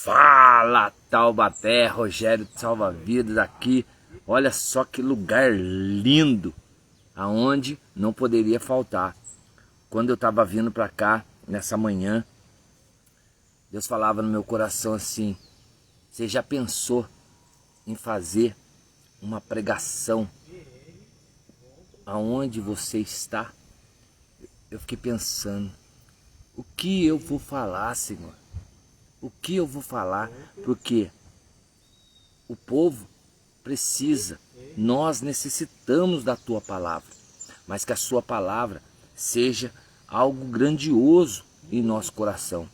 Fala, Taubaté, Rogério de Salva-Vidas aqui. Olha só que lugar lindo, aonde não poderia faltar. Quando eu estava vindo para cá, nessa manhã, Deus falava no meu coração assim: você já pensou em fazer uma pregação aonde você está? Eu fiquei pensando, o que eu vou falar, Senhor? O que eu vou falar? Porque o povo precisa, nós necessitamos da tua palavra, mas que a sua palavra seja algo grandioso em nosso coração.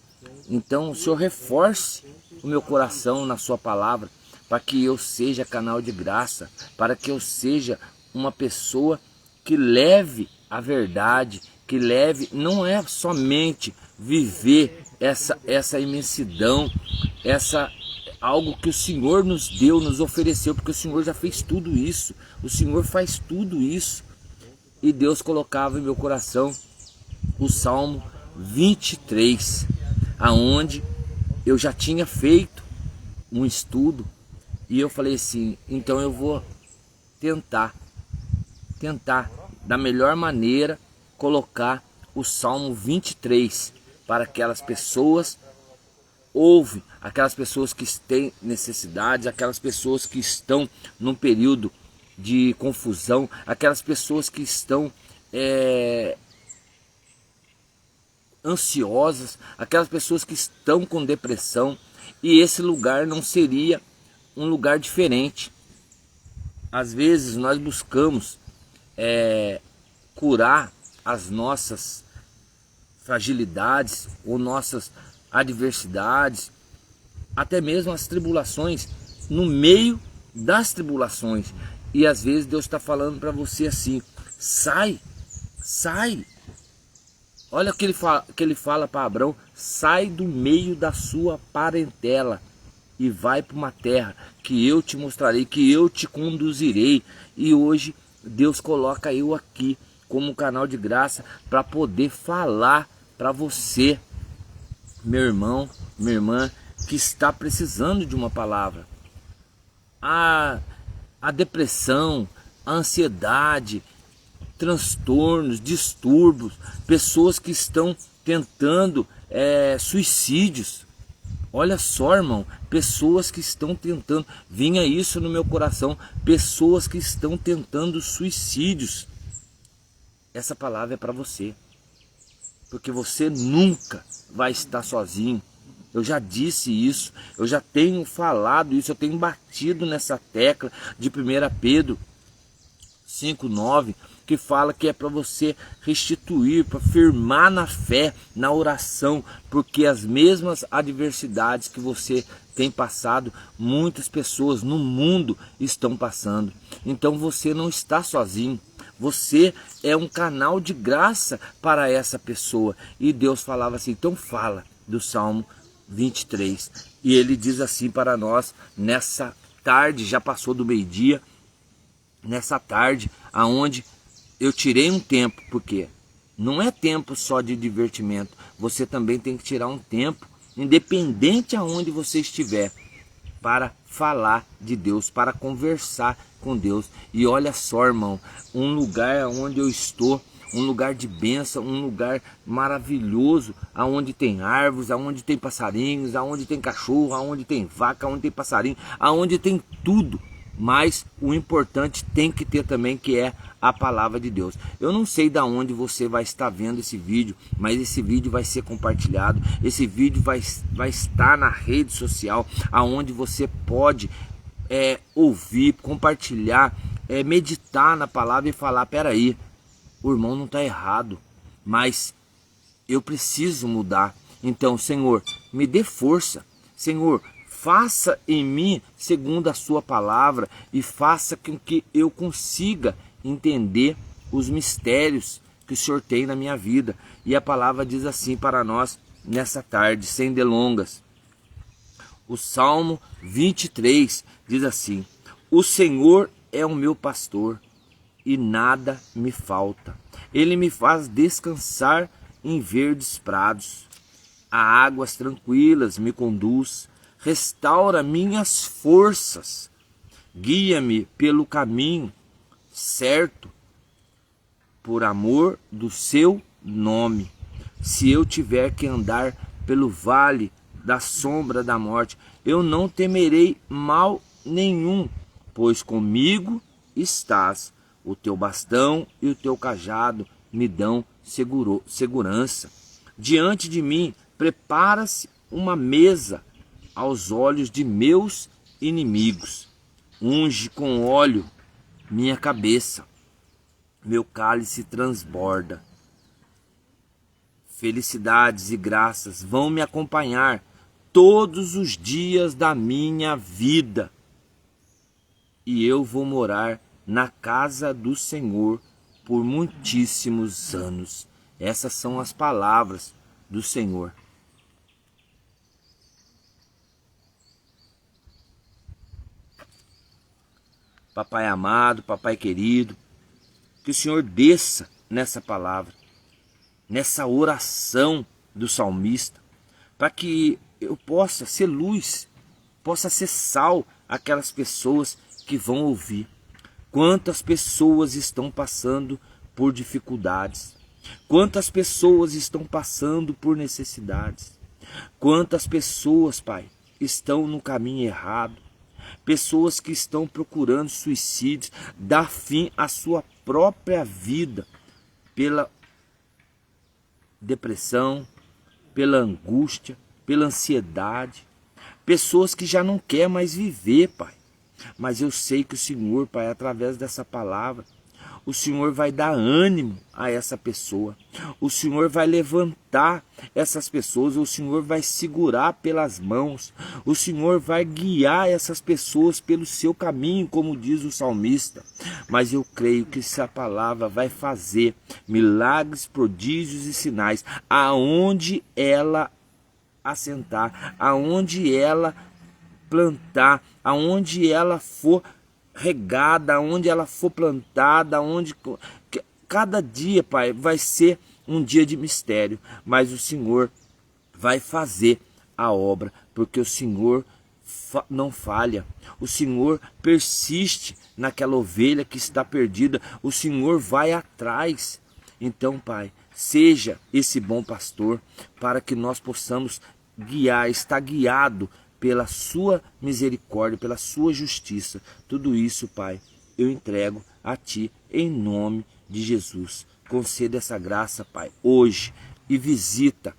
Então o Senhor reforce o meu coração na sua palavra, para que eu seja canal de graça, para que eu seja uma pessoa que leve a verdade, que leve, não é somente viver essa imensidão, algo que o Senhor nos deu, nos ofereceu, porque o Senhor já fez tudo isso, o Senhor faz tudo isso. E Deus colocava em meu coração o Salmo 23, aonde eu já tinha feito um estudo, e eu falei assim, então eu vou tentar da melhor maneira colocar o Salmo 23 para aquelas pessoas ouvem, aquelas pessoas que têm necessidades, aquelas pessoas que estão num período de confusão, aquelas pessoas que estão ansiosas, aquelas pessoas que estão com depressão, e esse lugar não seria um lugar diferente. Às vezes nós buscamos curar as nossas fragilidades ou nossas adversidades, até mesmo as tribulações, no meio das tribulações. E às vezes Deus está falando para você assim: sai. Olha o que ele fala para Abraão: sai do meio da sua parentela e vai para uma terra que eu te mostrarei, que eu te conduzirei. E hoje Deus coloca eu aqui como um canal de graça para poder falar para você, meu irmão, minha irmã, que está precisando de uma palavra. A depressão, a ansiedade, transtornos, distúrbios, pessoas que estão tentando suicídios. Olha só, irmão, pessoas que estão tentando, vinha isso no meu coração, pessoas que estão tentando suicídios. Essa palavra é para você, porque você nunca vai estar sozinho. Eu já disse isso, eu já tenho falado isso, eu tenho batido nessa tecla de 1 Pedro 5,9, que fala que é para você restituir, para firmar na fé, na oração, porque as mesmas adversidades que você tem passado, muitas pessoas no mundo estão passando. Então você não está sozinho, você é um canal de graça para essa pessoa. E Deus falava assim, então fala do Salmo 23. E ele diz assim para nós, nessa tarde, já passou do meio-dia, nessa tarde, aonde eu tirei um tempo, porque não é tempo só de divertimento, você também tem que tirar um tempo, independente aonde você estiver, para falar de Deus, para conversar com Deus. E olha só, irmão, um lugar onde eu estou, um lugar de bênção, um lugar maravilhoso, aonde tem árvores, aonde tem passarinhos, aonde tem cachorro, aonde tem vaca, aonde tem passarinho, aonde tem tudo. Mas o importante tem que ter também, que é a palavra de Deus. Eu não sei de onde você vai estar vendo esse vídeo, mas esse vídeo vai ser compartilhado, esse vídeo vai estar na rede social, aonde você pode ouvir, compartilhar, meditar na palavra e falar, peraí, o irmão não está errado, mas eu preciso mudar. Então, Senhor, me dê força, Senhor, faça em mim segundo a sua palavra e faça com que eu consiga entender os mistérios que o Senhor tem na minha vida. E a palavra diz assim para nós nessa tarde, sem delongas. O Salmo 23 diz assim: o Senhor é o meu pastor e nada me falta. Ele me faz descansar em verdes prados. A águas tranquilas me conduz. restaura minhas forças, guia-me pelo caminho certo, por amor do seu nome. Se eu tiver que andar pelo vale da sombra da morte, eu não temerei mal nenhum, pois comigo estás. O teu bastão e o teu cajado me dão segurança. Diante de mim prepara-se uma mesa aos olhos de meus inimigos. Unge com óleo minha cabeça, meu cálice transborda. Felicidades e graças vão me acompanhar todos os dias da minha vida. E eu vou morar na casa do Senhor por muitíssimos anos. Essas são as palavras do Senhor. Papai amado, papai querido, que o Senhor desça nessa palavra, nessa oração do salmista, para que eu possa ser luz, possa ser sal aquelas pessoas que vão ouvir. Quantas pessoas estão passando por dificuldades, quantas pessoas estão passando por necessidades, quantas pessoas, Pai, estão no caminho errado, pessoas que estão procurando suicídios, dar fim à sua própria vida pela depressão, pela angústia, pela ansiedade, pessoas que já não querem mais viver, Pai. Mas eu sei que o Senhor, Pai, através dessa palavra, o Senhor vai dar ânimo a essa pessoa, o Senhor vai levantar essas pessoas, o Senhor vai segurar pelas mãos, o Senhor vai guiar essas pessoas pelo seu caminho, como diz o salmista. Mas eu creio que essa palavra vai fazer milagres, prodígios e sinais aonde ela assentar, aonde ela plantar, aonde ela for regada, aonde ela for plantada, aonde cada dia, Pai, vai ser um dia de mistério, mas o Senhor vai fazer a obra, porque o Senhor não falha, o Senhor persiste naquela ovelha que está perdida, o Senhor vai atrás. Então, Pai, seja esse bom pastor para que nós possamos guiar, estar guiado pela sua misericórdia, pela sua justiça. Tudo isso, Pai, eu entrego a Ti em nome de Jesus. Conceda essa graça, Pai, hoje e visita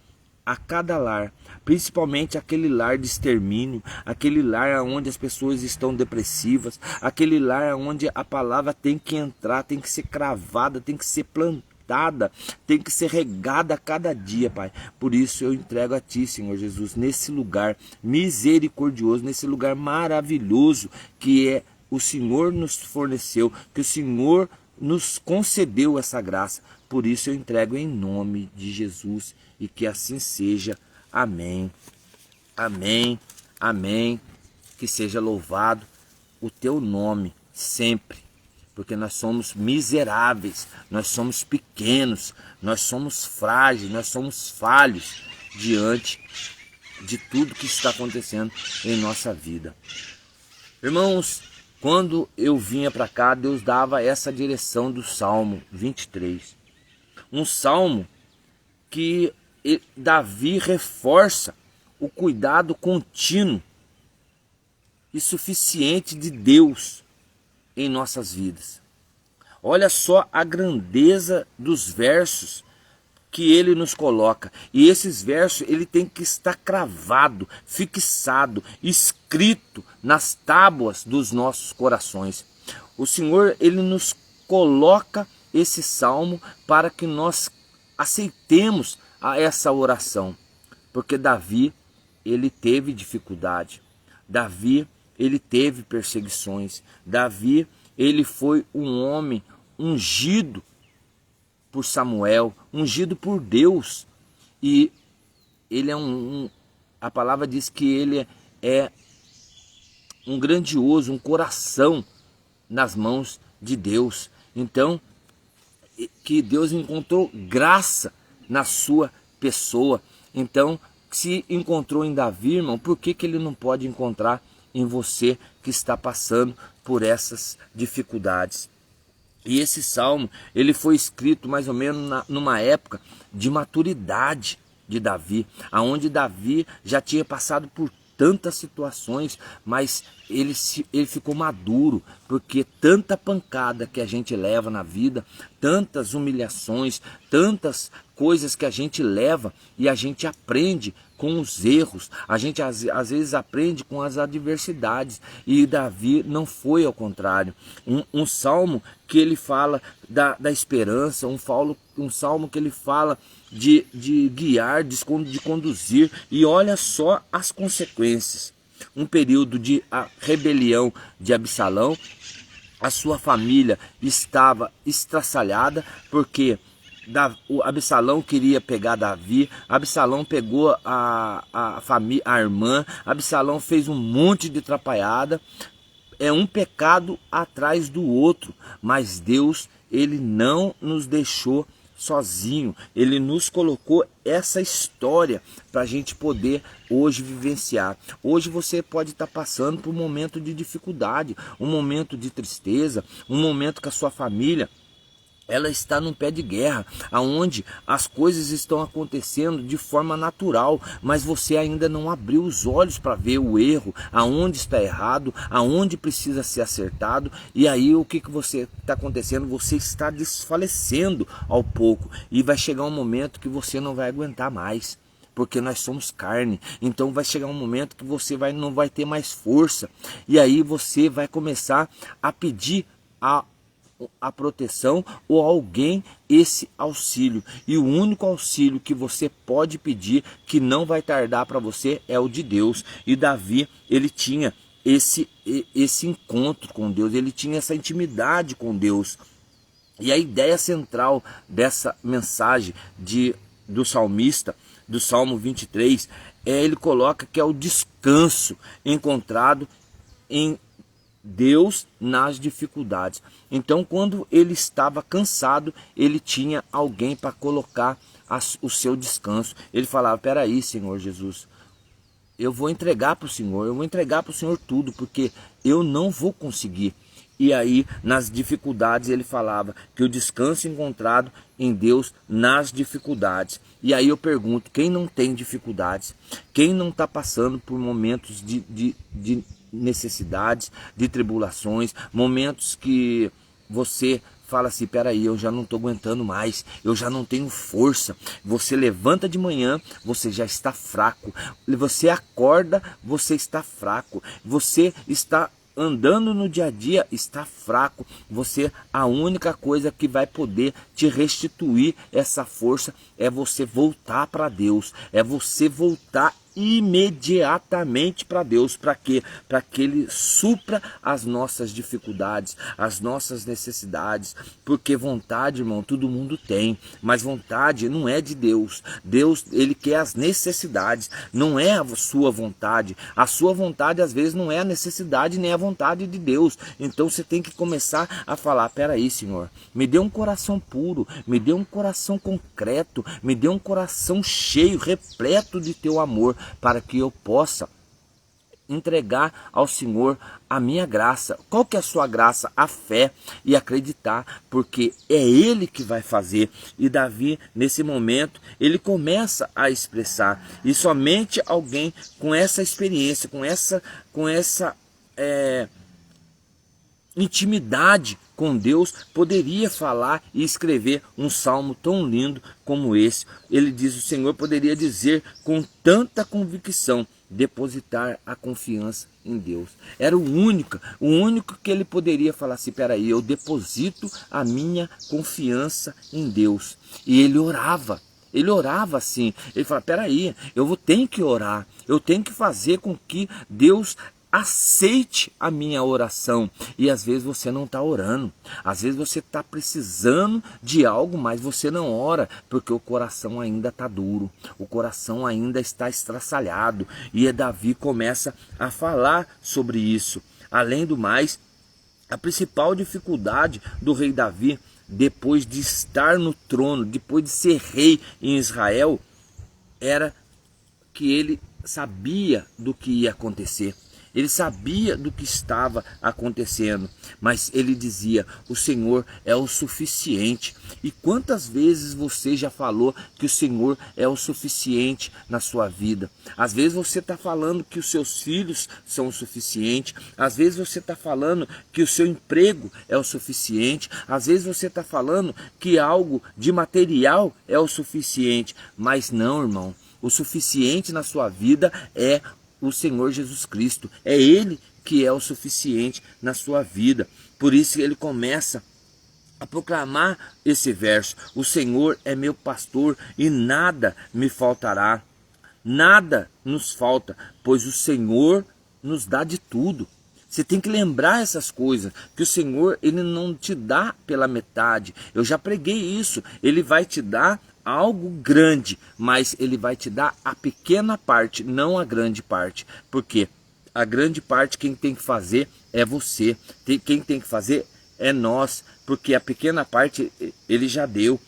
a cada lar, principalmente aquele lar de extermínio, aquele lar onde as pessoas estão depressivas, aquele lar onde a palavra tem que entrar, tem que ser cravada, tem que ser plantada, tem que ser regada a cada dia, Pai. Por isso eu entrego a Ti, Senhor Jesus, nesse lugar misericordioso, nesse lugar maravilhoso que é o Senhor nos forneceu, que o Senhor nos concedeu essa graça. Por isso eu entrego em nome de Jesus e que assim seja. Amém, amém, amém. Que seja louvado o Teu nome sempre, porque nós somos miseráveis, nós somos pequenos, nós somos frágeis, nós somos falhos diante de tudo que está acontecendo em nossa vida. Irmãos, quando eu vinha para cá, Deus dava essa direção do Salmo 23. Um salmo que Davi reforça o cuidado contínuo e suficiente de Deus em nossas vidas. Olha só a grandeza dos versos que ele nos coloca. E esses versos ele tem que estar cravado, fixado, escrito nas tábuas dos nossos corações. O Senhor ele nos coloca esse salmo para que nós aceitemos a essa oração. Porque Davi ele teve dificuldade. Davi ele teve perseguições. Davi ele foi um homem ungido por Samuel, ungido por Deus. E ele é a palavra diz que ele é um grandioso, um coração nas mãos de Deus. Então, que Deus encontrou graça na sua pessoa. Então, se encontrou em Davi, irmão, por que ele não pode encontrar em você que está passando por essas dificuldades? E esse salmo, ele foi escrito mais ou menos numa época de maturidade de Davi, aonde Davi já tinha passado por tantas situações, mas ele ficou maduro, porque tanta pancada que a gente leva na vida, tantas humilhações, tantas coisas que a gente leva e a gente aprende com os erros, a gente às vezes aprende com as adversidades, e Davi não foi ao contrário. Um salmo que ele fala da esperança, um salmo que ele fala de guiar, de conduzir, e olha só as consequências. Um período de rebelião de Absalão, a sua família estava estraçalhada, porque o Absalão queria pegar Davi, Absalão pegou a família, a irmã, Absalão fez um monte de atrapalhada, é um pecado atrás do outro, mas Deus, ele não nos deixou sozinho, ele nos colocou essa história para a gente poder hoje vivenciar. Hoje você pode estar passando por um momento de dificuldade, um momento de tristeza, um momento que a sua família ela está num pé de guerra, aonde as coisas estão acontecendo de forma natural, mas você ainda não abriu os olhos para ver o erro, aonde está errado, aonde precisa ser acertado, e aí o que você está acontecendo? Você está desfalecendo ao pouco, e vai chegar um momento que você não vai aguentar mais, porque nós somos carne. Então vai chegar um momento que você não vai ter mais força, e aí você vai começar a pedir a proteção ou alguém esse auxílio, e o único auxílio que você pode pedir, que não vai tardar para você, é o de Deus. E Davi, ele tinha esse encontro com Deus, ele tinha essa intimidade com Deus. E a ideia central dessa mensagem do salmista, do Salmo 23, ele coloca que é o descanso encontrado em Deus nas dificuldades. Então, quando ele estava cansado, ele tinha alguém para colocar o seu descanso. Ele falava: peraí, Senhor Jesus, eu vou entregar para o Senhor, eu vou entregar para o Senhor tudo, porque eu não vou conseguir. E aí, nas dificuldades, ele falava que o descanso encontrado em Deus nas dificuldades. E aí eu pergunto, quem não tem dificuldades? Quem não está passando por momentos de necessidades, de tribulações, momentos que você fala assim: peraí, eu já não estou aguentando mais, eu já não tenho força. Você levanta de manhã, você já está fraco, você acorda, você está fraco, você está andando no dia a dia, está fraco. Você, a única coisa que vai poder te restituir essa força é você voltar para Deus, é você voltar imediatamente para Deus. Para quê? Para que Ele supra as nossas dificuldades, as nossas necessidades, porque vontade, irmão, todo mundo tem, mas vontade não é de Deus. Deus, Ele quer as necessidades, não é a sua vontade. A sua vontade às vezes não é a necessidade nem a vontade de Deus. Então você tem que começar a falar: peraí, Senhor, me dê um coração puro, me dê um coração concreto, me dê um coração cheio, repleto de teu amor, para que eu possa entregar ao Senhor a minha graça. Qual que é a sua graça? A fé e acreditar, porque é Ele que vai fazer. E Davi, nesse momento, ele começa a expressar, e somente alguém com essa experiência, com essa intimidade com Deus poderia falar e escrever um salmo tão lindo como esse. Ele diz: o Senhor poderia dizer com tanta convicção, depositar a confiança em Deus. Era o único que ele poderia falar assim: peraí, eu deposito a minha confiança em Deus. E ele orava assim, ele fala: peraí, tenho que orar, eu tenho que fazer com que Deus aceite a minha oração. E às vezes você não está orando, às vezes você está precisando de algo, mas você não ora, porque o coração ainda está duro, o coração ainda está estraçalhado. E Davi começa a falar sobre isso. Além do mais, a principal dificuldade do rei Davi, depois de estar no trono, depois de ser rei em Israel, era que ele sabia do que ia acontecer. Ele sabia do que estava acontecendo, mas ele dizia: o Senhor é o suficiente. E quantas vezes você já falou que o Senhor é o suficiente na sua vida? Às vezes você está falando que os seus filhos são o suficiente, às vezes você está falando que o seu emprego é o suficiente, às vezes você está falando que algo de material é o suficiente, mas não, irmão. O suficiente na sua vida é o Senhor Jesus Cristo. É Ele que é o suficiente na sua vida. Por isso ele começa a proclamar esse verso: o Senhor é meu pastor e nada me faltará. Nada nos falta, pois o Senhor nos dá de tudo. Você tem que lembrar essas coisas, que o Senhor, ele não te dá pela metade. Eu já preguei isso. Ele vai te dar algo grande, mas ele vai te dar a pequena parte, não a grande parte. Porque a grande parte quem tem que fazer é você. Quem tem que fazer é nós, porque a pequena parte ele já deu.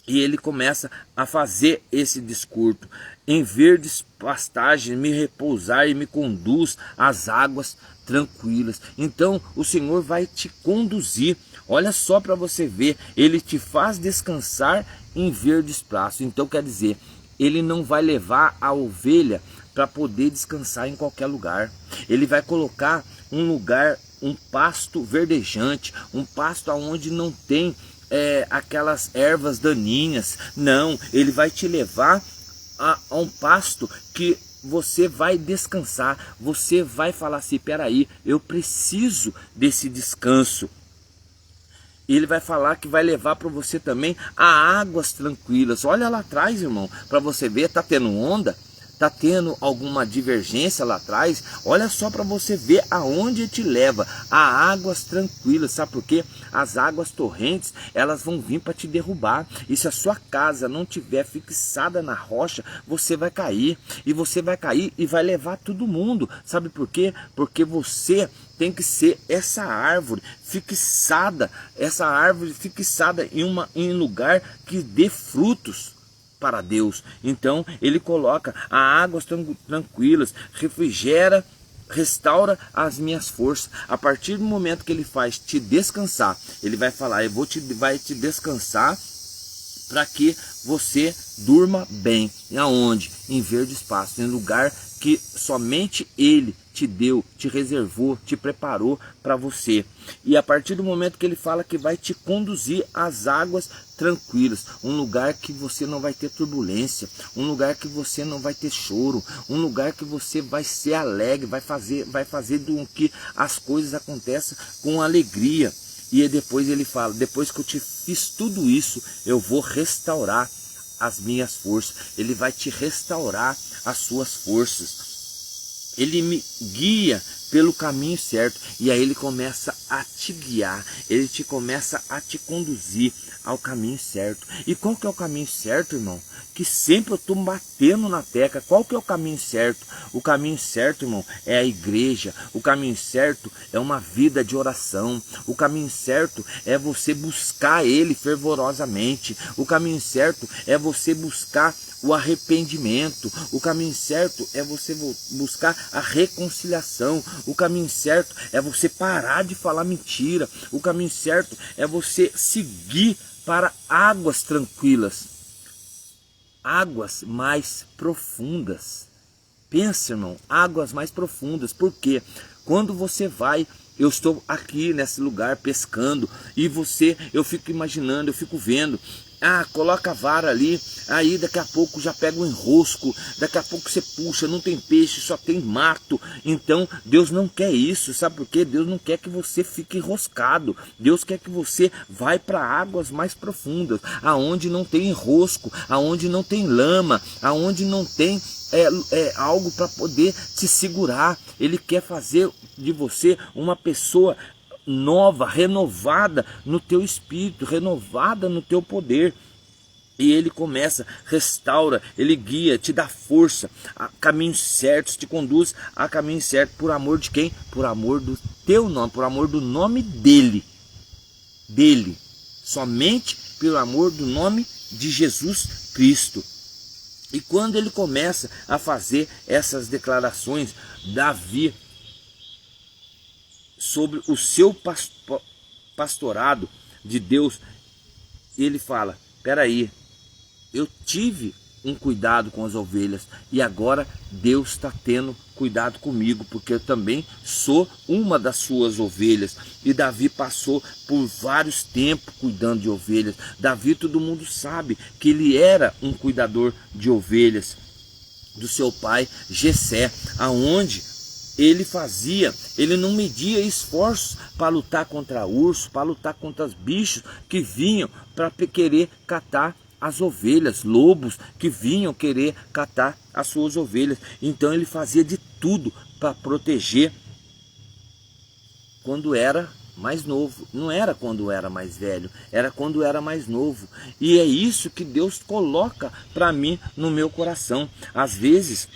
E ele começa a fazer esse discurso: em verdes pastagens me repousar e me conduz às águas tranquilas. Então o Senhor vai te conduzir. Olha só para você ver, ele te faz descansar em verdes pastos. Então quer dizer, ele não vai levar a ovelha para poder descansar em qualquer lugar. Ele vai colocar um lugar, um pasto verdejante, um pasto onde não tem aquelas ervas daninhas. Não, ele vai te levar a um pasto que você vai descansar. Você vai falar assim: peraí, eu preciso desse descanso. E ele vai falar que vai levar para você também a águas tranquilas. Olha lá atrás, irmão, para você ver, tá tendo onda, tá tendo alguma divergência lá atrás. Olha só para você ver aonde te leva, a águas tranquilas. Sabe por quê? As águas torrentes, elas vão vir para te derrubar. E se a sua casa não tiver fixada na rocha, você vai cair. E você vai cair e vai levar todo mundo. Sabe por quê? Porque você tem que ser essa árvore fixada, em um lugar que dê frutos para Deus. Então ele coloca a águas tranquilas, refrigera, restaura as minhas forças. A partir do momento que ele faz te descansar, ele vai falar: vai te descansar para que você durma bem. E aonde? Em verdes pastos, em lugar que somente ele te deu, te reservou, te preparou para você. E a partir do momento que ele fala que vai te conduzir às águas tranquilas, um lugar que você não vai ter turbulência, um lugar que você não vai ter choro, um lugar que você vai ser alegre, vai fazer com que as coisas aconteçam com alegria. E depois ele fala: depois que eu te fiz tudo isso, eu vou restaurar as minhas forças. Ele vai te restaurar as suas forças. Ele me guia pelo caminho certo. E aí ele começa a te guiar. Ele começa a te conduzir ao caminho certo. E qual que é o caminho certo, irmão? Que sempre eu estou batendo na tecla. Qual que é o caminho certo? O caminho certo, irmão, é a igreja. O caminho certo é uma vida de oração. O caminho certo é você buscar ele fervorosamente. O caminho certo é você buscar o arrependimento. O caminho certo é você buscar a reconciliação. O caminho certo é você parar de falar mentira. O caminho certo é você seguir para águas tranquilas, águas mais profundas. Pensa, irmão, águas mais profundas. Porque quando você vai, eu estou aqui nesse lugar pescando, e eu fico imaginando, eu fico vendo, coloca a vara ali, aí daqui a pouco já pega um enrosco, daqui a pouco você puxa, não tem peixe, só tem mato. Então Deus não quer isso, sabe por quê? Deus não quer que você fique enroscado. Deus quer que você vá para águas mais profundas, aonde não tem enrosco, aonde não tem lama, aonde não tem algo para poder te segurar. Ele quer fazer de você uma pessoa nova, renovada no teu espírito, renovada no teu poder. E ele começa, restaura, ele guia, te dá força, a caminhos certos, te conduz a caminho certo. Por amor de quem? Por amor do teu nome, por amor do nome dele. Somente pelo amor do nome de Jesus Cristo. E quando ele começa a fazer essas declarações, Davi, sobre o seu pastorado de Deus, ele fala: peraí, eu tive um cuidado com as ovelhas e agora Deus está tendo cuidado comigo, porque eu também sou uma das suas ovelhas. E Davi passou por vários tempos cuidando de ovelhas. Davi, todo mundo sabe que ele era um cuidador de ovelhas do seu pai Jessé, aonde ele não media esforços para lutar contra urso, para lutar contra os bichos que vinham para querer catar as ovelhas, lobos que vinham querer catar as suas ovelhas. Então ele fazia de tudo para proteger quando era mais novo. Não era quando era mais velho, era quando era mais novo. E é isso que Deus coloca para mim no meu coração. Às vezes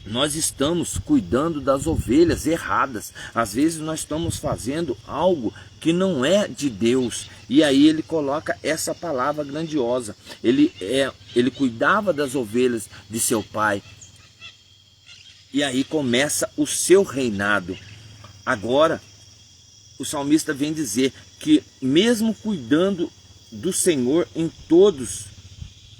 nós estamos cuidando das ovelhas erradas. Às vezes nós estamos fazendo algo que não é de Deus. E aí ele coloca essa palavra grandiosa. Ele cuidava das ovelhas de seu pai. E aí começa o seu reinado. Agora, o salmista vem dizer que mesmo cuidando do Senhor em todos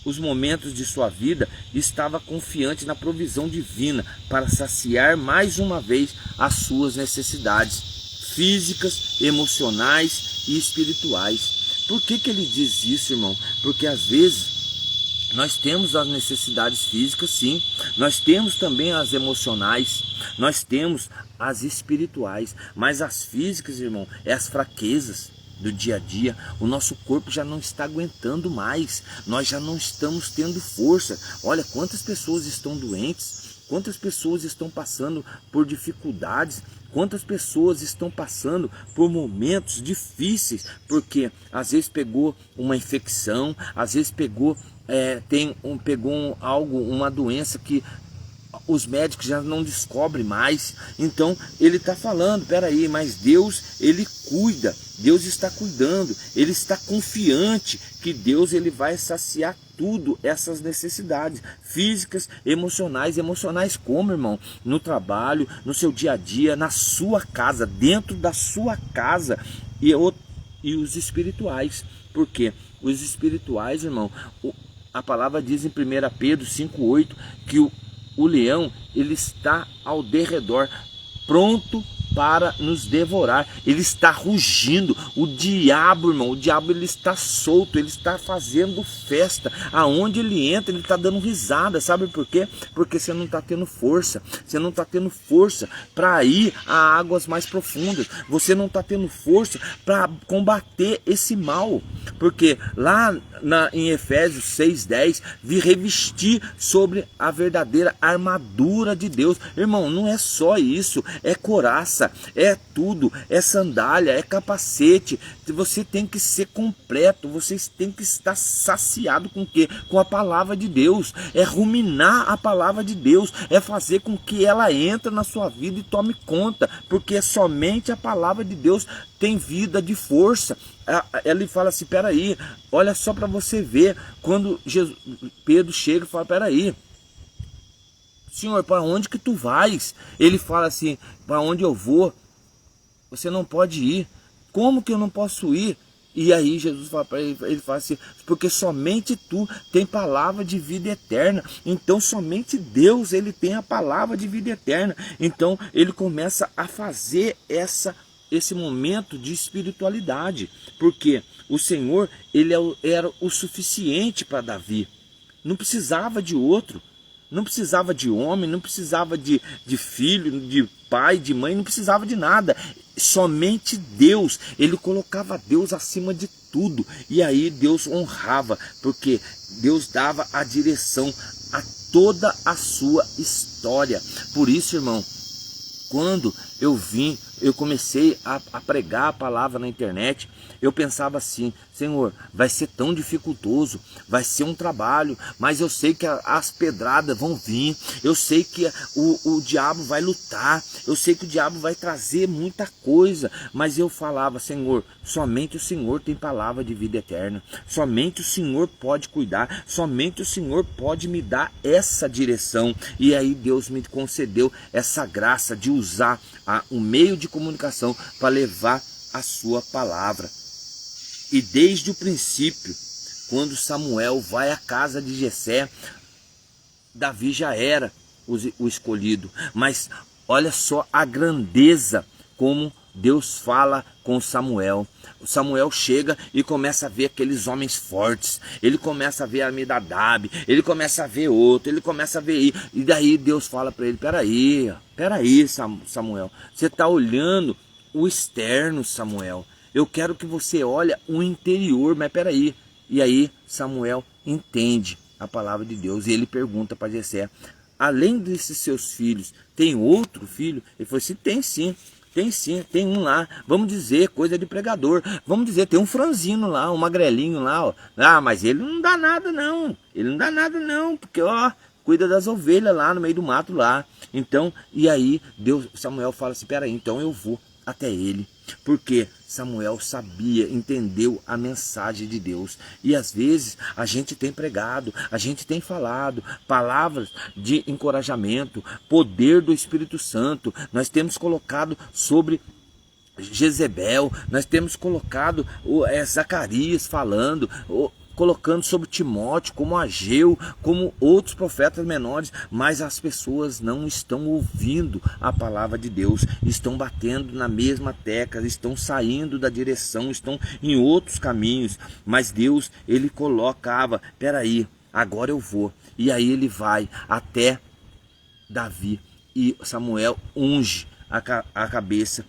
os momentos de sua vida, estava confiante na provisão divina para saciar mais uma vez as suas necessidades físicas, emocionais e espirituais. Por que ele diz isso, irmão? Porque às vezes nós temos as necessidades físicas, sim, nós temos também as emocionais, nós temos as espirituais, mas as físicas, irmão, é as fraquezas do dia a dia. O nosso corpo já não está aguentando mais, nós já não estamos tendo força. Olha quantas pessoas estão doentes, quantas pessoas estão passando por dificuldades, quantas pessoas estão passando por momentos difíceis, porque às vezes pegou uma infecção, às vezes pegou uma doença que os médicos já não descobrem mais. Então ele está falando, peraí, mas Deus, ele cuida, Deus está cuidando, ele está confiante que Deus ele vai saciar tudo essas necessidades físicas, emocionais. Emocionais como, irmão? No trabalho, no seu dia a dia, na sua casa, dentro da sua casa. E os espirituais, porque os espirituais, irmão, a palavra diz em 1 Pedro 5,8 que o leão, ele está ao derredor, pronto para nos devorar. Ele está rugindo. O diabo, irmão, o diabo, ele está solto, ele está fazendo festa. Aonde ele entra, ele está dando risada. Sabe por quê? Porque você não está tendo força. Você não está tendo força para ir a águas mais profundas. Você não está tendo força para combater esse mal. Porque lá em Efésios 6,10, vi revestir sobre a verdadeira armadura de Deus. Irmão, não é só isso, é couraça, é tudo, é sandália, é capacete. Você tem que ser completo, você tem que estar saciado com o quê? Com a palavra de Deus, é ruminar a palavra de Deus, é fazer com que ela entre na sua vida e tome conta, porque somente a palavra de Deus tem vida de força. Ele fala assim, peraí, olha só para você ver, quando Pedro chega e fala, peraí, Senhor, para onde que tu vais? Ele fala assim, para onde eu vou, você não pode ir. Como que eu não posso ir? E aí Jesus fala para ele fala assim, porque somente tu tem palavra de vida eterna. Então somente Deus, ele tem a palavra de vida eterna. Então ele começa a fazer esse momento de espiritualidade, porque o Senhor, ele era o suficiente para Davi. Não precisava de outro. Não precisava de homem, não precisava de filho, de pai, de mãe, não precisava de nada. Somente Deus. Ele colocava Deus acima de tudo. E aí Deus honrava, porque Deus dava a direção a toda a sua história. Por isso, irmão, quando eu comecei a pregar a palavra na internet, eu pensava assim, Senhor, vai ser tão dificultoso, vai ser um trabalho, mas eu sei que as pedradas vão vir, eu sei que o diabo vai lutar, eu sei que o diabo vai trazer muita coisa, mas eu falava, Senhor, somente o Senhor tem palavra de vida eterna, somente o Senhor pode cuidar, somente o Senhor pode me dar essa direção. E aí Deus me concedeu essa graça de usar um meio de comunicação para levar a sua palavra. E desde o princípio, quando Samuel vai à casa de Jessé, Davi já era o escolhido, mas olha só a grandeza como Deus fala com Samuel. O Samuel chega e começa a ver aqueles homens fortes, ele começa a ver Aminadab, ele começa a ver outro, ele começa a ver, e daí Deus fala para ele, peraí Samuel, você está olhando o externo, Samuel, eu quero que você olhe o interior, mas peraí. E aí Samuel entende a palavra de Deus e ele pergunta para Jessé, além desses seus filhos, tem outro filho? Ele falou assim, tem sim, tem um lá, vamos dizer, coisa de pregador, vamos dizer, tem um franzino lá, um magrelinho lá, ó. Ah, mas ele não dá nada não, porque ó, cuida das ovelhas lá no meio do mato lá. Então, e aí Samuel fala assim, peraí, então eu vou até ele, porque Samuel sabia, entendeu a mensagem de Deus. E às vezes a gente tem pregado, a gente tem falado palavras de encorajamento, poder do Espírito Santo, nós temos colocado sobre Jezebel, nós temos colocado Zacarias falando, colocando sobre Timóteo, como Ageu, como outros profetas menores, mas as pessoas não estão ouvindo a palavra de Deus, estão batendo na mesma tecla, estão saindo da direção, estão em outros caminhos, mas Deus, ele colocava, peraí, agora eu vou, e aí ele vai até Davi, e Samuel unge a cabeça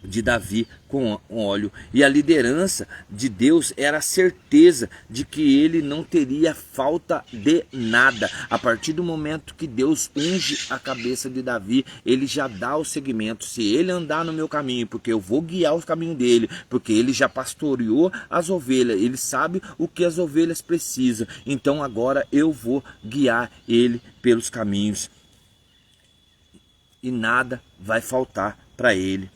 de Davi com óleo, e a liderança de Deus era a certeza de que ele não teria falta de nada. A partir do momento que Deus unge a cabeça de Davi, ele já dá o segmento, se ele andar no meu caminho, porque eu vou guiar o caminho dele, porque ele já pastoreou as ovelhas, ele sabe o que as ovelhas precisam, então agora eu vou guiar ele pelos caminhos e nada vai faltar para ele.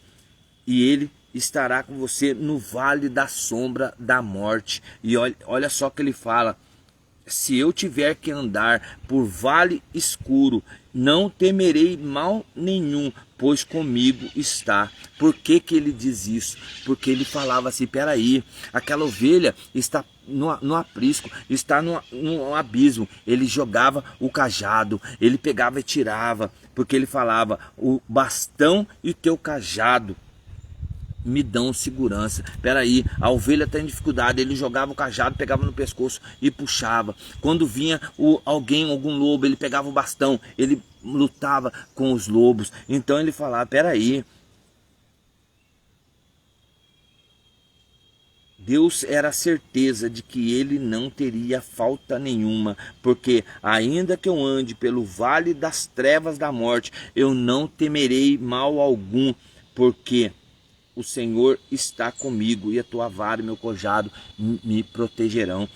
E ele estará com você no vale da sombra da morte. E olha só que ele fala, se eu tiver que andar por vale escuro, não temerei mal nenhum, pois comigo está. Por que que ele diz isso? Porque ele falava assim, peraí, aquela ovelha está no aprisco, está no abismo. Ele jogava o cajado, ele pegava e tirava, porque ele falava, o bastão e teu cajado me dão segurança. Peraí, a ovelha está em dificuldade, ele jogava o cajado, pegava no pescoço e puxava. Quando vinha algum lobo, ele pegava o bastão, ele lutava com os lobos. Então ele falava, peraí, Deus era a certeza de que ele não teria falta nenhuma, porque ainda que eu ande pelo vale das trevas da morte, eu não temerei mal algum, porque o Senhor está comigo e a tua vara e meu cojado me protegerão.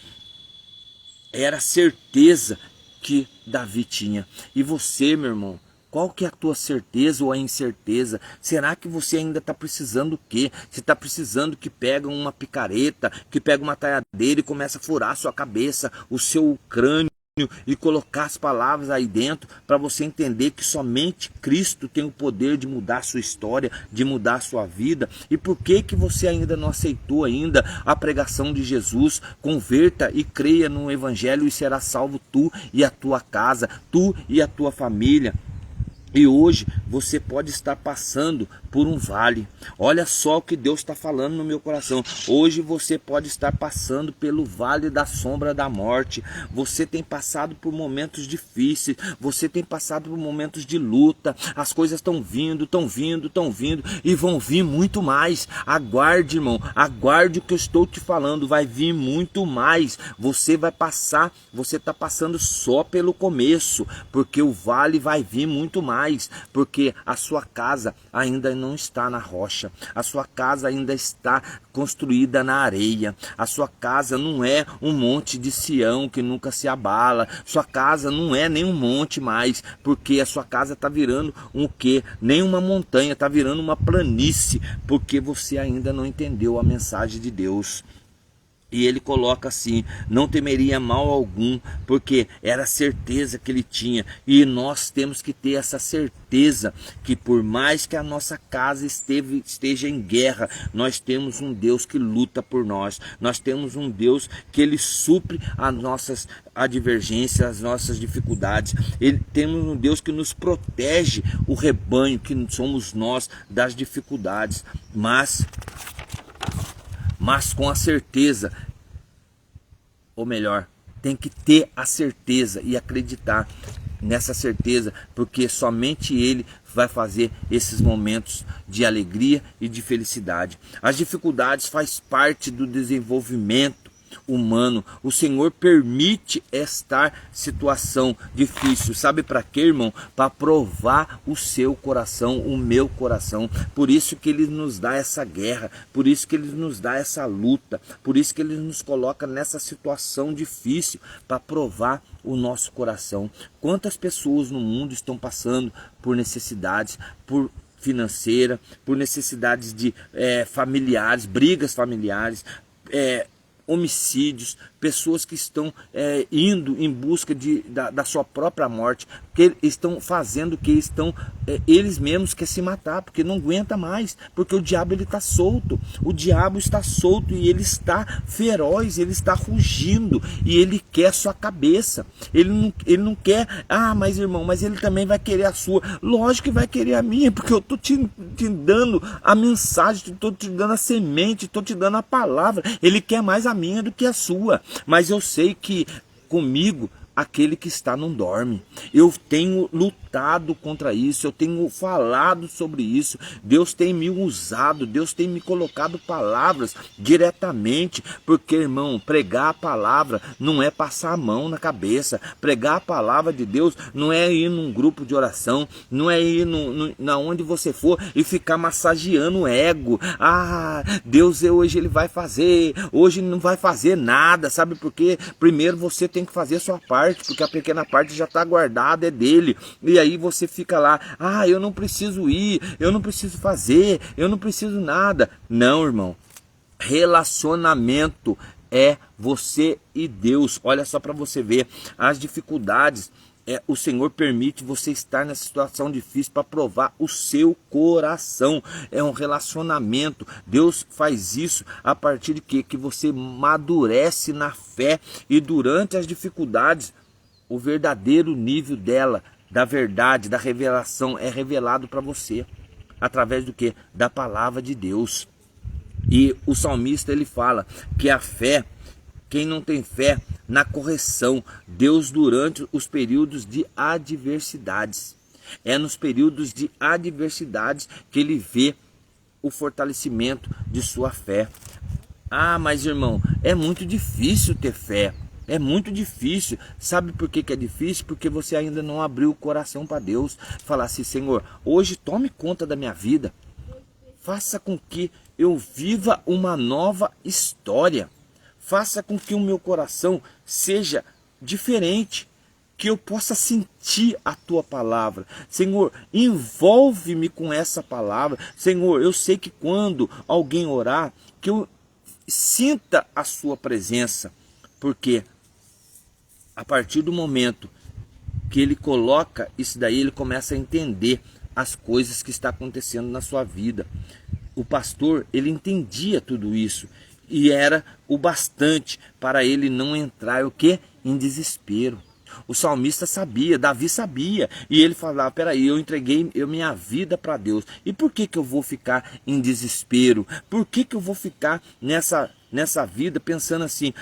Era a certeza que Davi tinha. E você, meu irmão, qual que é a tua certeza ou a incerteza? Será que você ainda está precisando do quê? Você está precisando que pega uma picareta, que pega uma talhadeira e começa a furar a sua cabeça, o seu crânio, e colocar as palavras aí dentro para você entender que somente Cristo tem o poder de mudar a sua história, de mudar a sua vida. E por que que você ainda não aceitou ainda a pregação de Jesus? Converta e creia no Evangelho e será salvo tu e a tua casa, tu e a tua família. E hoje você pode estar passando por um vale. Olha só o que Deus está falando no meu coração. Hoje você pode estar passando pelo vale da sombra da morte. Você tem passado por momentos difíceis. Você tem passado por momentos de luta. As coisas estão vindo e vão vir muito mais. Aguarde, irmão. Aguarde o que eu estou te falando. Vai vir muito mais. Você vai passar. Você está passando só pelo começo, porque o vale vai vir muito mais. mais, porque a sua casa ainda não está na rocha, a sua casa ainda está construída na areia, a sua casa não é um monte de Sião que nunca se abala, sua casa não é nem um monte mais, porque a sua casa está virando um quê? Nem uma montanha, está virando uma planície, porque você ainda não entendeu a mensagem de Deus. E ele coloca assim: não temeria mal algum, porque era a certeza que ele tinha. E nós temos que ter essa certeza que por mais que a nossa casa esteja em guerra, nós temos um Deus que luta por nós. Nós temos um Deus que ele supre as nossas advergências, as nossas dificuldades. Temos um Deus que nos protege, o rebanho que somos nós, das dificuldades. Mas com a certeza, ou melhor, tem que ter a certeza e acreditar nessa certeza, porque somente Ele vai fazer esses momentos de alegria e de felicidade. As dificuldades fazem parte do desenvolvimento humano. O Senhor permite esta situação difícil. Sabe para quê, irmão? Para provar o seu coração, o meu coração. Por isso que Ele nos dá essa guerra, por isso que Ele nos dá essa luta, por isso que Ele nos coloca nessa situação difícil, para provar o nosso coração. Quantas pessoas no mundo estão passando por necessidades, por financeira, por necessidades de familiares, brigas familiares, homicídios, pessoas que estão indo em busca da sua própria morte, que estão fazendo que eles mesmos querem se matar, porque não aguenta mais, porque o diabo ele está solto, o diabo está solto e ele está feroz, ele está rugindo e ele quer sua cabeça, ele não quer, mas irmão, mas ele também vai querer a sua. Lógico que vai querer a minha, porque eu estou te dando a mensagem, estou te dando a semente, estou te dando a palavra. Ele quer mais a minha do que a sua, mas eu sei que comigo aquele que está não dorme. Eu tenho lutado contra isso, eu tenho falado sobre isso. Deus tem me usado, Deus tem me colocado palavras diretamente, porque, irmão, pregar a palavra não é passar a mão na cabeça. Pregar a palavra de Deus não é ir num grupo de oração, não é ir na onde você for e ficar massageando o ego. Deus hoje ele vai fazer, hoje não vai fazer nada, sabe por quê? Primeiro você tem que fazer a sua parte, porque a pequena parte já está guardada, é dele. E aí você fica lá, eu não preciso ir, eu não preciso fazer, eu não preciso nada. Não, irmão, relacionamento é você e Deus. Olha só para você ver, as dificuldades, o Senhor permite você estar nessa situação difícil para provar o seu coração. É um relacionamento. Deus faz isso a partir de quê? Que você amadurece na fé, e durante as dificuldades o verdadeiro nível dela, da verdade, da revelação, é revelado para você através do quê? Da palavra de Deus. E o salmista ele fala que a fé, quem não tem fé na correção, Deus durante os períodos de adversidades. É nos períodos de adversidades que ele vê o fortalecimento de sua fé. Mas irmão, é muito difícil ter fé. É muito difícil. Sabe por que é difícil? Porque você ainda não abriu o coração para Deus. Falar assim: Senhor, hoje tome conta da minha vida. Faça com que eu viva uma nova história. Faça com que o meu coração seja diferente, que eu possa sentir a tua palavra. Senhor, envolve-me com essa palavra. Senhor, eu sei que quando alguém orar, que eu sinta a sua presença, porque a partir do momento que ele coloca isso daí, ele começa a entender as coisas que estão acontecendo na sua vida. O pastor, ele entendia tudo isso, e era o bastante para ele não entrar o quê? Em desespero. O salmista sabia, Davi sabia, e ele falava: peraí, eu entreguei minha vida para Deus, e por que eu vou ficar em desespero? Por que eu vou ficar nessa nessa vida pensando assim,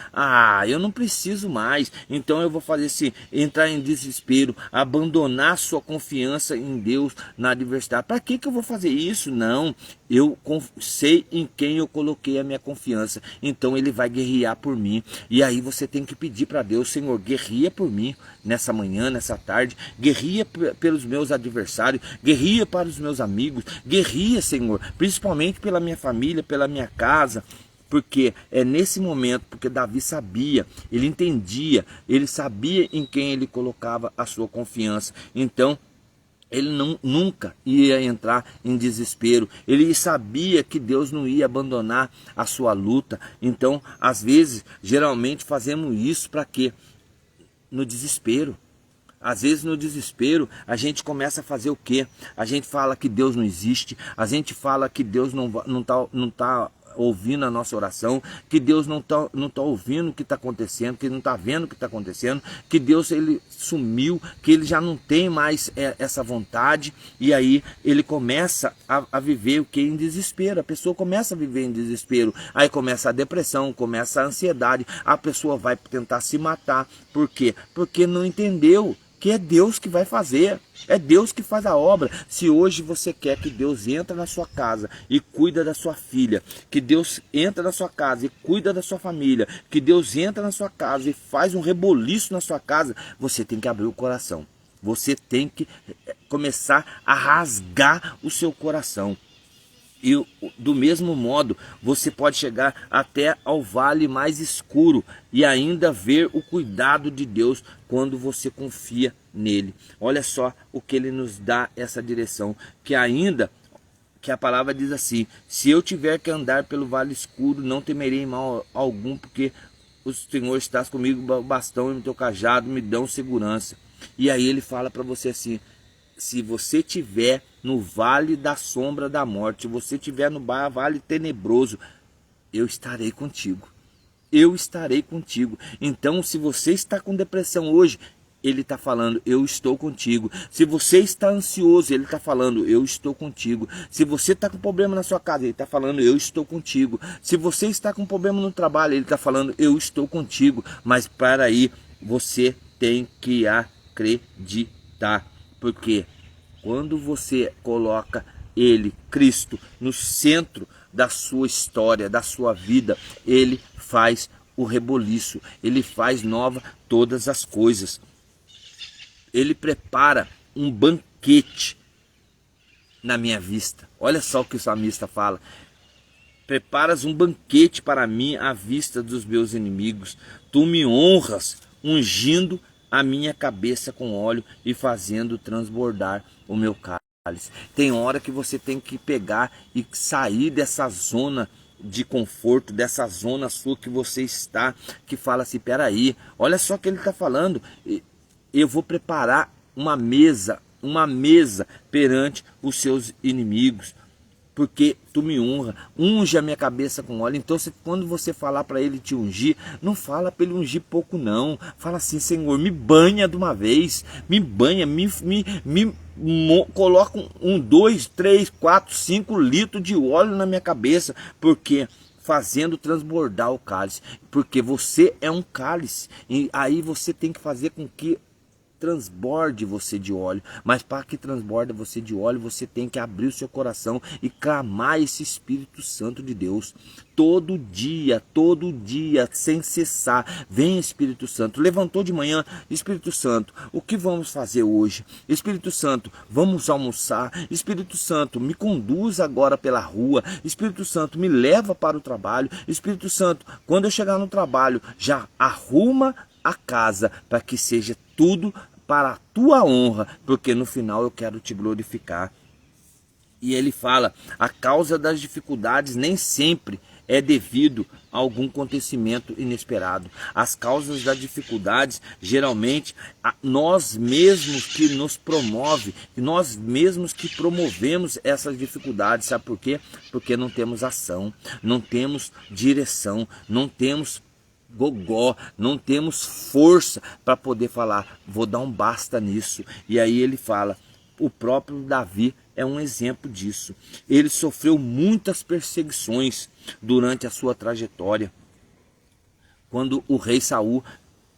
eu não preciso mais, então eu vou fazer assim, entrar em desespero, abandonar sua confiança em Deus na adversidade. Para que eu vou fazer isso? Não, eu sei em quem eu coloquei a minha confiança, então Ele vai guerrear por mim. E aí você tem que pedir para Deus: Senhor, guerreia por mim nessa manhã, nessa tarde, guerreia pelos meus adversários, guerreia para os meus amigos, guerreia, Senhor, principalmente pela minha família, pela minha casa. Porque é nesse momento, porque Davi sabia, ele entendia, ele sabia em quem ele colocava a sua confiança. Então ele nunca ia entrar em desespero. Ele sabia que Deus não ia abandonar a sua luta. Então, às vezes, geralmente fazemos isso para quê? No desespero. Às vezes no desespero a gente começa a fazer o quê? A gente fala que Deus não existe, a gente fala que Deus não tá ouvindo a nossa oração, que Deus não tá ouvindo o que está acontecendo, que não está vendo o que está acontecendo, que Deus ele sumiu, que ele já não tem mais essa vontade, e aí ele começa a viver o que? Em desespero. A pessoa começa a viver em desespero, aí começa a depressão, começa a ansiedade, a pessoa vai tentar se matar. Por quê? Porque não entendeu que é Deus que vai fazer, é Deus que faz a obra. Se hoje você quer que Deus entre na sua casa e cuida da sua filha, que Deus entra na sua casa e cuida da sua família, que Deus entra na sua casa e faz um reboliço na sua casa, você tem que abrir o coração, você tem que começar a rasgar o seu coração. E do mesmo modo, você pode chegar até ao vale mais escuro e ainda ver o cuidado de Deus quando você confia nele. Olha só o que ele nos dá, essa direção, que a palavra diz assim: se eu tiver que andar pelo vale escuro, não temerei mal algum, porque o Senhor está comigo, o bastão e o teu cajado me dão segurança. E aí ele fala para você assim: se você tiver no vale da sombra da morte, se você tiver no vale tenebroso, eu estarei contigo. Eu estarei contigo. Então, se você está com depressão hoje, ele está falando: eu estou contigo. Se você está ansioso, ele está falando: eu estou contigo. Se você está com problema na sua casa, ele está falando: eu estou contigo. Se você está com problema no trabalho, ele está falando: eu estou contigo. Mas para aí, você tem que acreditar. Porque quando você coloca ele, Cristo, no centro da sua história, da sua vida, ele faz o reboliço, ele faz nova todas as coisas. Ele prepara um banquete na minha vista. Olha só o que o salmista fala: preparas um banquete para mim à vista dos meus inimigos. Tu me honras, ungindo a minha cabeça com óleo e fazendo transbordar o meu cálice. Tem hora que você tem que pegar e sair dessa zona de conforto, dessa zona sua que você está, que fala assim: peraí, olha só o que ele está falando, eu vou preparar uma mesa perante os seus inimigos, porque tu me honra, unge a minha cabeça com óleo. Então quando você falar para ele te ungir, não fala para ele ungir pouco não, fala assim: Senhor, me banha de uma vez, me banha, coloca 1, 2, 3, 4, 5 litros de óleo na minha cabeça, porque fazendo transbordar o cálice, porque você é um cálice, e aí você tem que fazer com que transborde você de óleo. Mas para que transborde você de óleo, você tem que abrir o seu coração e clamar esse Espírito Santo de Deus todo dia, sem cessar. Vem, Espírito Santo. Levantou de manhã: Espírito Santo, o que vamos fazer hoje? Espírito Santo, vamos almoçar? Espírito Santo, me conduz agora pela rua. Espírito Santo, me leva para o trabalho. Espírito Santo, quando eu chegar no trabalho, já arruma a casa para que seja tudo para a tua honra, porque no final eu quero te glorificar. E ele fala: a causa das dificuldades nem sempre é devido a algum acontecimento inesperado. As causas das dificuldades, geralmente, nós mesmos que nos promove, nós mesmos que promovemos essas dificuldades. Sabe por quê? Porque não temos ação, não temos direção, não temos gogó, não temos força para poder falar: vou dar um basta nisso. E aí ele fala: O próprio Davi é um exemplo disso. Ele sofreu muitas perseguições durante a sua trajetória. Quando o rei Saul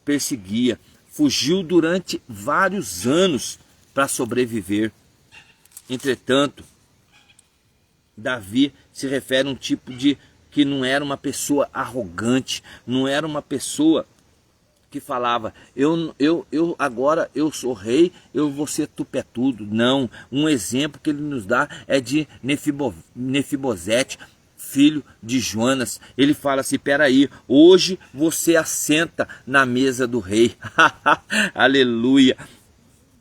perseguia, fugiu durante vários anos para sobreviver. Entretanto, Davi se refere a um tipo de que não era uma pessoa arrogante, não era uma pessoa que falava, agora eu sou rei, eu vou ser tupetudo. Não, um exemplo que ele nos dá é de Nefibosete, filho de Jonas. Ele fala assim, peraí, hoje você assenta na mesa do rei. Aleluia.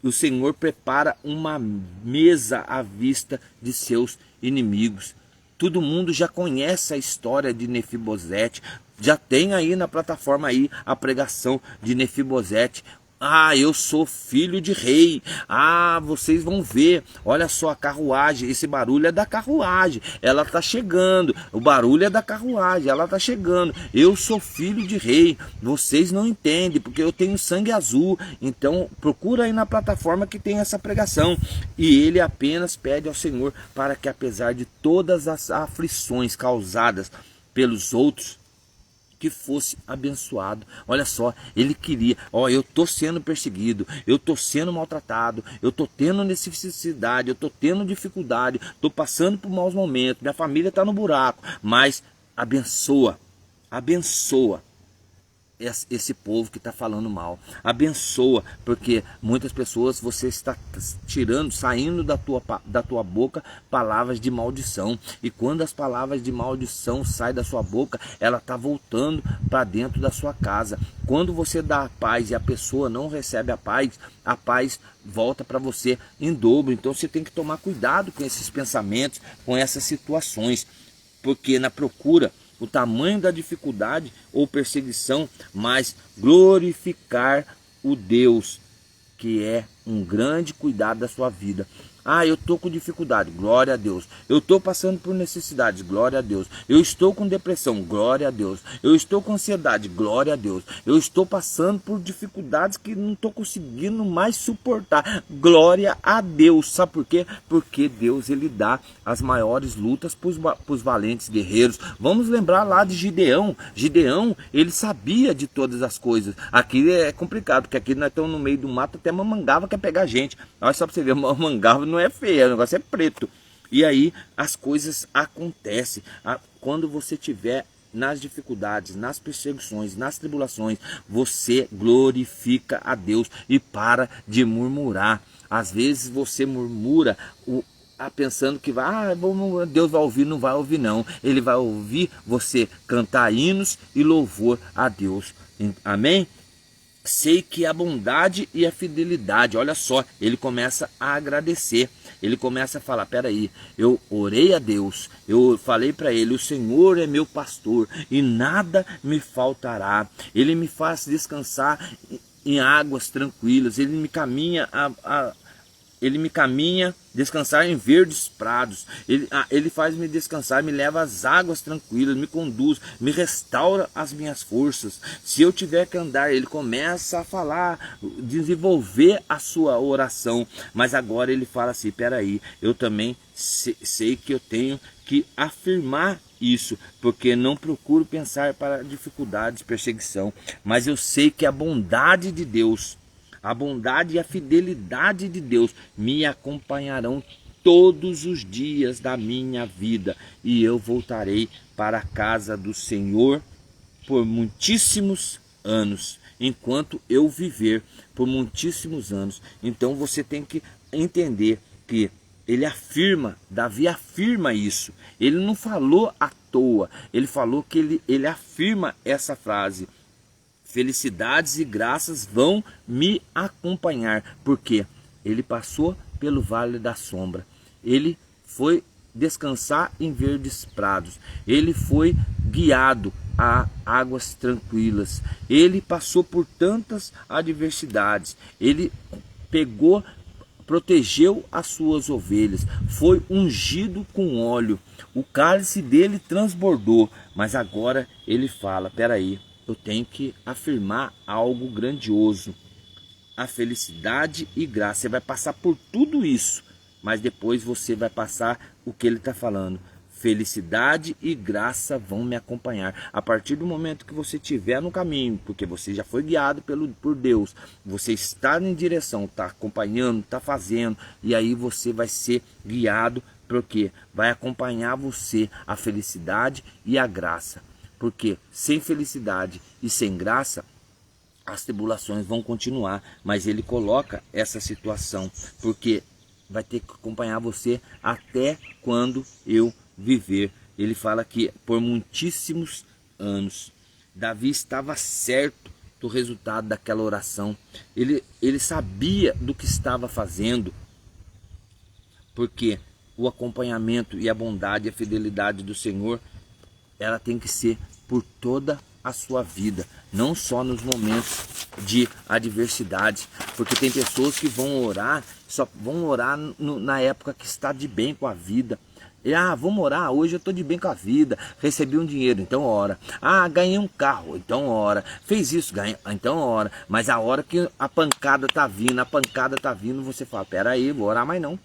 O Senhor prepara uma mesa à vista de seus inimigos. Todo mundo já conhece a história de Nefibosete. Já tem aí na plataforma aí a pregação de Nefibosete. Ah, eu sou filho de rei. Ah, vocês vão ver. Olha só a carruagem. Esse barulho é da carruagem. Ela está chegando. O barulho é da carruagem. Ela está chegando. Eu sou filho de rei. Vocês não entendem porque eu tenho sangue azul. Então procura aí na plataforma que tem essa pregação. E ele apenas pede ao Senhor para que, apesar de todas as aflições causadas pelos outros, que fosse abençoado. Olha só, ele queria, eu estou sendo perseguido, eu estou sendo maltratado, eu estou tendo necessidade, eu estou tendo dificuldade, estou passando por maus momentos, minha família está no buraco, mas abençoa esse povo que está falando mal, abençoa, porque muitas pessoas você está tirando, saindo da tua boca palavras de maldição, e quando as palavras de maldição saem da sua boca, ela está voltando para dentro da sua casa. Quando você dá a paz e a pessoa não recebe a paz volta para você em dobro. Então você tem que tomar cuidado com esses pensamentos, com essas situações, porque na procura o tamanho da dificuldade ou perseguição, mas glorificar o Deus que é um grande cuidado da sua vida. Ah, eu estou com dificuldade, glória a Deus. Eu estou passando por necessidades, glória a Deus. Eu estou com depressão, glória a Deus. Eu estou com ansiedade, glória a Deus. Eu estou passando por dificuldades que não estou conseguindo mais suportar, glória a Deus. Sabe por quê? Porque Deus, ele dá as maiores lutas para os valentes guerreiros. Vamos lembrar lá de Gideão. Gideão, ele sabia de todas as coisas. Aqui é complicado, porque aqui nós estamos no meio do mato, até mamangava quer pegar a gente. Olha só para você ver, mamangava não é feia, o negócio é preto. E aí as coisas acontecem. Quando você tiver nas dificuldades, nas perseguições, nas tribulações, você glorifica a Deus e para de murmurar. Às vezes você murmura pensando que Deus vai ouvir. Não vai ouvir não. Ele vai ouvir você cantar hinos e louvor a Deus. Amém? Sei que a bondade e a fidelidade, olha só, ele começa a agradecer, ele começa a falar, peraí, eu orei a Deus, eu falei para ele, o Senhor é meu pastor e nada me faltará, ele me faz descansar em águas tranquilas, ele me caminha descansar em verdes prados, ele faz-me descansar, me leva às águas tranquilas, me conduz, me restaura as minhas forças. Se eu tiver que andar, ele começa a falar, desenvolver a sua oração, mas agora ele fala assim, peraí, eu também sei que eu tenho que afirmar isso, porque não procuro pensar para dificuldades, perseguição, mas eu sei que a bondade de Deus, a bondade e a fidelidade de Deus me acompanharão todos os dias da minha vida, e eu voltarei para a casa do Senhor por muitíssimos anos, enquanto eu viver por muitíssimos anos. Então você tem que entender que ele afirma, Davi afirma isso, ele não falou à toa, ele falou que ele afirma essa frase, felicidades e graças vão me acompanhar, porque ele passou pelo vale da sombra, ele foi descansar em verdes prados, ele foi guiado a águas tranquilas, ele passou por tantas adversidades, ele protegeu as suas ovelhas, foi ungido com óleo, o cálice dele transbordou, mas agora ele fala, peraí, eu tenho que afirmar algo grandioso. a felicidade e graça. Você vai passar por tudo isso, mas depois você vai passar o que ele está falando. Felicidade e graça vão me acompanhar. A partir do momento que você estiver no caminho, porque você já foi guiado por Deus, você está em direção, está acompanhando, está fazendo, e aí você vai ser guiado, porque vai acompanhar você a felicidade e a graça. Porque sem felicidade e sem graça, as tribulações vão continuar, mas ele coloca essa situação, porque vai ter que acompanhar você até quando eu viver. Ele fala que por muitíssimos anos. Davi estava certo do resultado daquela oração. Ele sabia do que estava fazendo, porque o acompanhamento e a bondade e a fidelidade do Senhor, ela tem que ser por toda a sua vida, não só nos momentos de adversidade, porque tem pessoas que vão orar, só vão orar na época que está de bem com a vida. Vamos orar, hoje eu estou de bem com a vida, recebi um dinheiro, então ora. Ganhei um carro, então ora. Fez isso, então ora. Mas a hora que a pancada está vindo, você fala, peraí, vou orar mais não.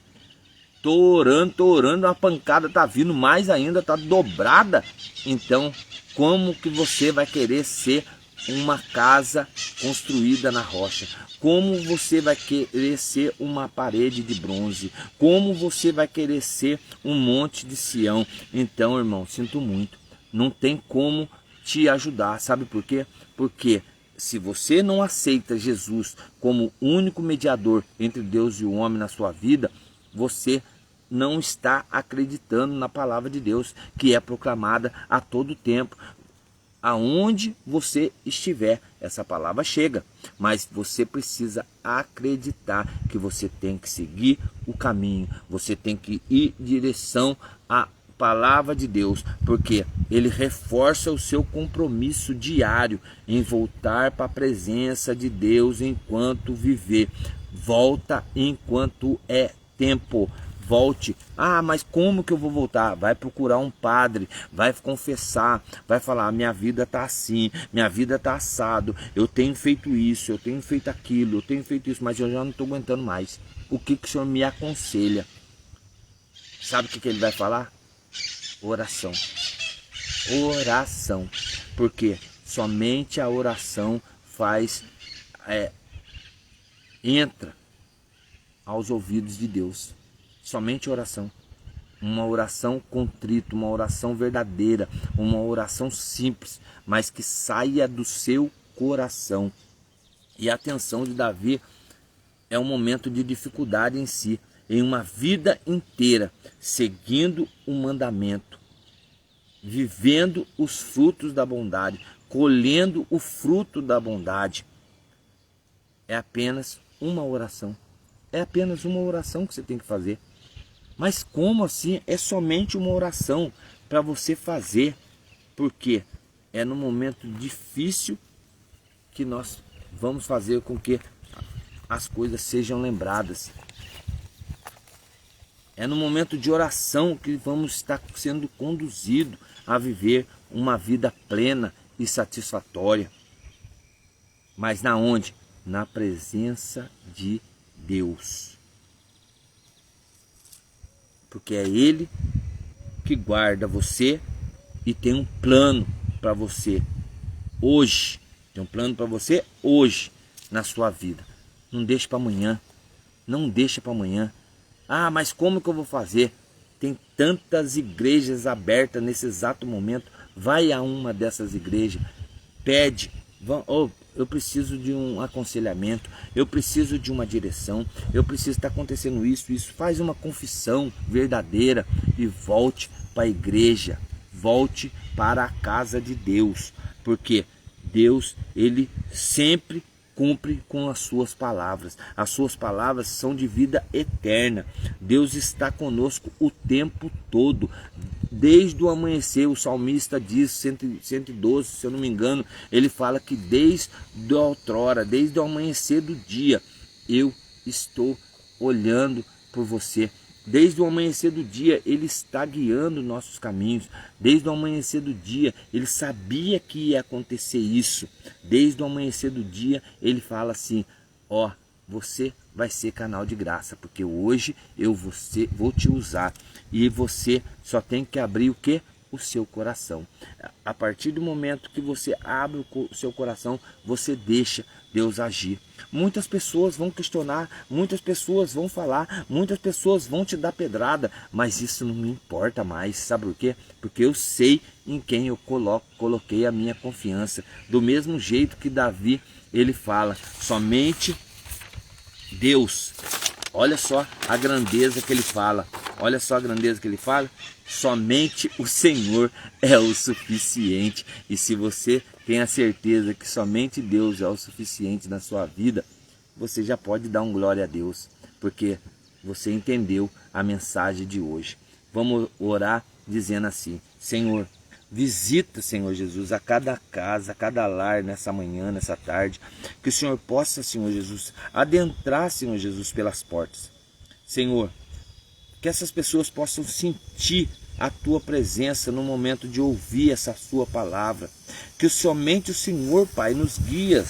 Tô orando, a pancada tá vindo mais ainda, tá dobrada. Então, como que você vai querer ser uma casa construída na rocha? Como você vai querer ser uma parede de bronze? Como você vai querer ser um monte de Sião? Então, irmão, sinto muito, não tem como te ajudar. Sabe por quê? Porque se você não aceita Jesus como único mediador entre Deus e o homem na sua vida, você não está acreditando na palavra de Deus, que é proclamada a todo tempo. Aonde você estiver, essa palavra chega, mas você precisa acreditar que você tem que seguir o caminho, você tem que ir em direção à palavra de Deus, porque ele reforça o seu compromisso diário em voltar para a presença de Deus enquanto viver. Volta enquanto é tempo. Volte. Mas como que eu vou voltar? Vai procurar um padre, vai confessar, vai falar, minha vida tá assim, minha vida tá assado, eu tenho feito isso, eu tenho feito aquilo, eu tenho feito isso, mas eu já não estou aguentando mais. O que o Senhor me aconselha? Sabe o que ele vai falar? Oração. Oração. Porque somente a oração entra aos ouvidos de Deus. Somente oração. Uma oração contrita, uma oração verdadeira, uma oração simples, mas que saia do seu coração. E a atenção de Davi é um momento de dificuldade em si, em uma vida inteira, seguindo o mandamento, vivendo os frutos da bondade, colhendo o fruto da bondade. É apenas uma oração. É apenas uma oração que você tem que fazer. Mas como assim? É somente uma oração para você fazer. Porque é no momento difícil que nós vamos fazer com que as coisas sejam lembradas. É no momento de oração que vamos estar sendo conduzidos a viver uma vida plena e satisfatória. Mas na onde? Na presença de Deus. Porque é Ele que guarda você e tem um plano para você hoje. Tem um plano para você hoje na sua vida. Não deixe para amanhã. Não deixe para amanhã. Mas como que eu vou fazer? Tem tantas igrejas abertas nesse exato momento. Vai a uma dessas igrejas. Pede. Eu preciso de um aconselhamento, eu preciso de uma direção, eu preciso estar acontecendo isso. Faz uma confissão verdadeira e volte para a igreja, volte para a casa de Deus, porque Deus, Ele sempre cumpre com as suas palavras. As suas palavras são de vida eterna. Deus está conosco o tempo todo. Desde o amanhecer, o salmista diz, 112, se eu não me engano, ele fala que desde a outrora, desde o amanhecer do dia, eu estou olhando por você. Desde o amanhecer do dia, Ele está guiando nossos caminhos. Desde o amanhecer do dia, Ele sabia que ia acontecer isso. Desde o amanhecer do dia, Ele fala assim, você vai ser canal de graça, porque hoje vou te usar e você só tem que abrir o quê? O seu coração. A partir do momento que você abre o seu coração, você deixa Deus agir. Muitas pessoas vão questionar, muitas pessoas vão falar, muitas pessoas vão te dar pedrada, mas isso não me importa mais, sabe por quê? Porque eu sei em quem eu coloquei a minha confiança. Do mesmo jeito que Davi, ele fala, somente Deus. Olha só a grandeza que ele fala. Olha só a grandeza que ele fala. Somente o Senhor é o suficiente. E se você tem a certeza que somente Deus é o suficiente na sua vida, você já pode dar um glória a Deus, porque você entendeu a mensagem de hoje. Vamos orar dizendo assim: Senhor, visita, Senhor Jesus, a cada casa, a cada lar nessa manhã, nessa tarde. Que o Senhor possa, Senhor Jesus, adentrar, Senhor Jesus, pelas portas. Senhor, que essas pessoas possam sentir a Tua presença no momento de ouvir essa Sua palavra. Que somente o Senhor, Pai, nos guia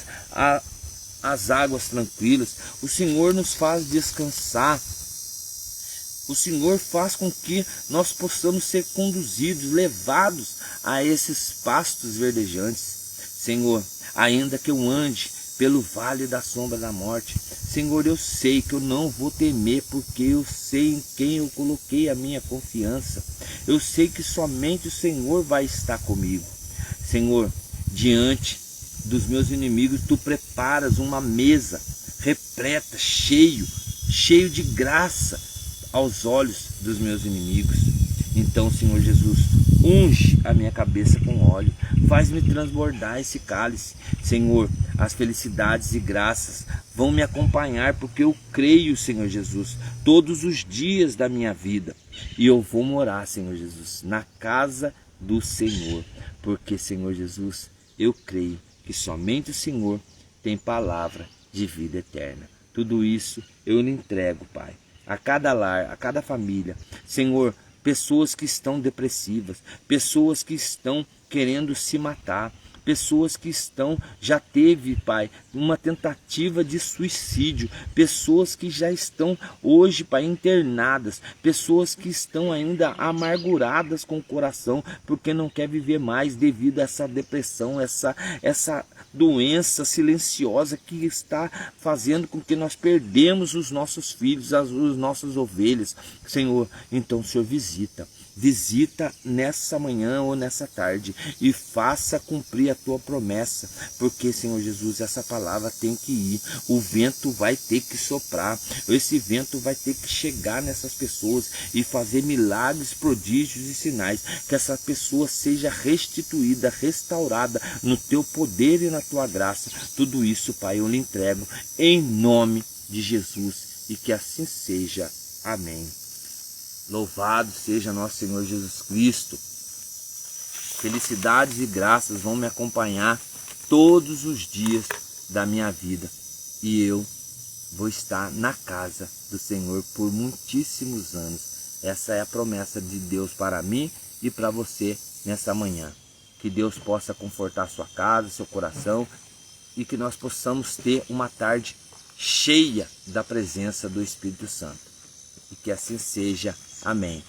às águas tranquilas. O Senhor nos faz descansar. O Senhor faz com que nós possamos ser conduzidos, levados a esses pastos verdejantes. Senhor, ainda que eu ande pelo vale da sombra da morte, Senhor, eu sei que eu não vou temer, porque eu sei em quem eu coloquei a minha confiança. Eu sei que somente o Senhor vai estar comigo. Senhor, diante dos meus inimigos, Tu preparas uma mesa repleta, cheio de graça aos olhos dos meus inimigos. Então, Senhor Jesus, unge a minha cabeça com óleo, faz-me transbordar esse cálice. Senhor, as felicidades e graças vão me acompanhar, porque eu creio, Senhor Jesus, todos os dias da minha vida. E eu vou morar, Senhor Jesus, na casa do Senhor, porque, Senhor Jesus, eu creio que somente o Senhor tem palavra de vida eterna. Tudo isso eu lhe entrego, Pai, a cada lar, a cada família. Senhor, pessoas que estão depressivas, pessoas que estão querendo se matar, pessoas que já teve, Pai, uma tentativa de suicídio, pessoas que já estão hoje, Pai, internadas, pessoas que estão ainda amarguradas com o coração, porque não quer viver mais devido a essa depressão, essa doença silenciosa que está fazendo com que nós perdemos os nossos filhos, as nossas ovelhas. Senhor, então o Senhor visita nessa manhã ou nessa tarde e faça cumprir a Tua promessa, porque, Senhor Jesus, essa palavra tem que ir, o vento vai ter que soprar, esse vento vai ter que chegar nessas pessoas e fazer milagres, prodígios e sinais, que essa pessoa seja restituída, restaurada no Teu poder e na Tua graça. Tudo isso, Pai, eu lhe entrego em nome de Jesus, e que assim seja. Amém. Louvado seja nosso Senhor Jesus Cristo. Felicidades e graças vão me acompanhar todos os dias da minha vida. E eu vou estar na casa do Senhor por muitíssimos anos. Essa é a promessa de Deus para mim e para você nessa manhã. Que Deus possa confortar sua casa, seu coração, e que nós possamos ter uma tarde cheia da presença do Espírito Santo. E que assim seja. Amém.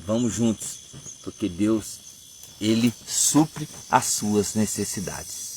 Vamos juntos, porque Deus, Ele supre as suas necessidades.